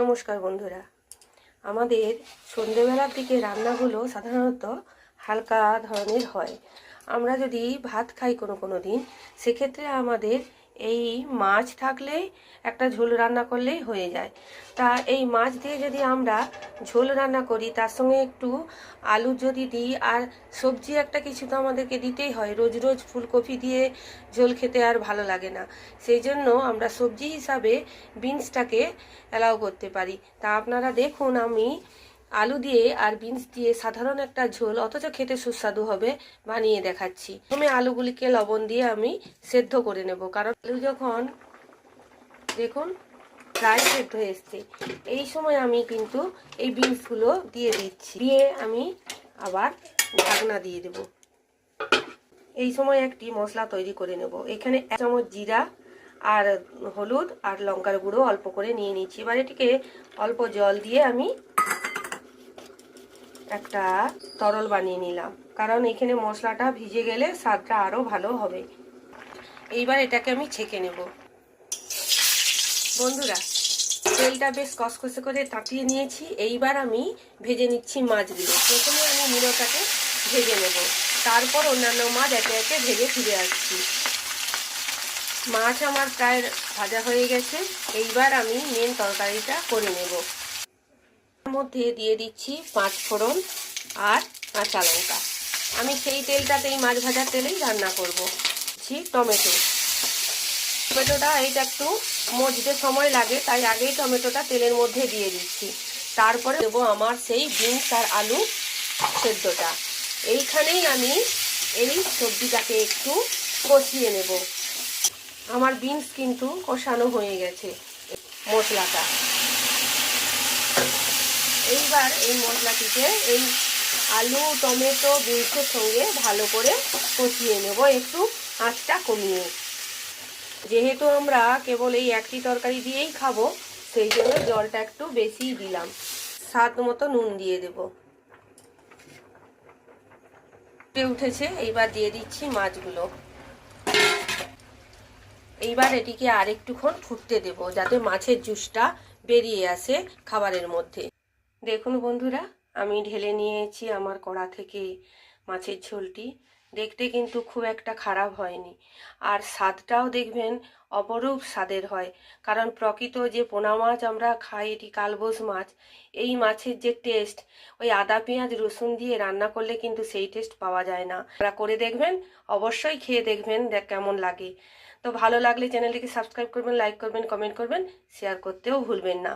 নমস্কার বন্ধুরা। আমাদের সন্ধেবেলার দিকে রান্নাগুলো সাধারণত হালকা ধরনের হয়। আমরা যদি ভাত খাই কোনো দিন, সেক্ষেত্রে আমাদের এই মাছ থাকলেই একটা ঝোল রান্না করলেই হয়ে যায়। তা এই মাছ দিয়ে যদি আমরা ঝোল রান্না করি, তার সঙ্গে একটু আলু যদি দিই, আর সবজি একটা কিছু তো আমাদেরকে দিতেই হয়। রোজ রোজ ফুলকপি দিয়ে ঝোল খেতে আর ভালো লাগে না। সেই জন্য আমরা সবজি হিসাবে বিনসটাকে অ্যালাউ করতে পারি। তা আপনারা দেখুন, আমি আলু দিয়ে আর বিনস দিয়ে সাধারণ একটা ঝোল, অথচ খেতে সুস্বাদু হবে, বানিয়ে দেখাচ্ছি। প্রথমে আলুগুলিকে লবণ দিয়ে আমি সেদ্ধ করে নেব, কারণ আলু যখন দেখুন প্রায় সেদ্ধ হয়ে এসছে, এই সময় আমি কিন্তু এই বিনসগুলো দিয়ে দিচ্ছি। দিয়ে আমি আবার ঢাকনা দিয়ে দেব। এই সময় একটি মশলা তৈরি করে নেব। এখানে 1 চামচ জিরা আর হলুদ আর লঙ্কার গুঁড়ো অল্প করে নিয়ে নিচ্ছি। এবার এটিকে অল্প জল দিয়ে আমি একটা তরল বানিয়ে নিলাম, কারণ এখানে মশলাটা ভিজে গেলে স্বাদটা আরও ভালো হবে। এইবার এটাকে আমি ছেঁকে নেব। বন্ধুরা, তেলটা বেশ কষকষে করে তাতিয়ে নিয়েছি। এইবার আমি ভেজে নিচ্ছি মাছগুলো। প্রথমে আমি মুড়োটাকে ভেজে নেব, তারপর অন্যান্য মাছ একে একে ভেজে ফিরে আসছি। মাছ আমার প্রায় ভাজা হয়ে গেছে। এইবার আমি মেন তরকারিটা করে নেব। তার মধ্যে দিয়ে দিচ্ছি 5 ফোড়ন আর কাঁচা লঙ্কা। আমি সেই তেলটাতেই, মাছ ভাজার তেলেই রান্না করব। টমেটোটা এইটা একটু মজতে সময় লাগে, তাই আগেই টমেটোটা তেলের মধ্যে দিয়ে দিচ্ছি। তারপরে দেবো আমার সেই বিনস আর আলু সেদ্ধটা। এইখানেই আমি এই সবজিটাকে একটু কষিয়ে নেব। আমার বিনস কিন্তু কষানো হয়ে গেছে মশলাটা। এইবার এই মশলাটিকে এই আলু টমেটো বিনসের সঙ্গে ভালো করে কষিয়ে নেব, একটু আঁচটা কমিয়ে। যেহেতু আমরা কেবল এই একটি তরকারি দিয়েই খাবো, সেই জন্য জলটা একটু বেশিই দিলাম। স্বাদ মতো নুন দিয়ে দেব। উঠেছে, এইবার দিয়ে দিচ্ছি মাছগুলো। এইবার এটিকে আরেকটুক্ষণ ফুটতে দেব, যাতে মাছের জুসটা বেরিয়ে আসে খাবারের মধ্যে। দেখুন বন্ধুরা, আমি ঢেলে নিয়েছি আমার কড়া থেকে মাছের ঝোলটি। দেখতে কিন্তু খুব একটা খারাপ হয়নি, আর স্বাদটাও দেখবেন অপরূপ স্বাদের হয়। কারণ প্রকৃত যে পোনা মাছ আমরা খাই, এটি কালবোস মাছ, এই মাছের যে টেস্ট, ওই আদা পেঁয়াজ রসুন দিয়ে রান্না করলে কিন্তু সেই টেস্ট পাওয়া যায় না। আপনারা করে দেখবেন, অবশ্যই খেয়ে দেখবেন কেমন লাগে। তো ভালো লাগলে চ্যানেলটিকে সাবস্ক্রাইব করবেন, লাইক করবেন, কমেন্ট করবেন, শেয়ার করতেও ভুলবেন না।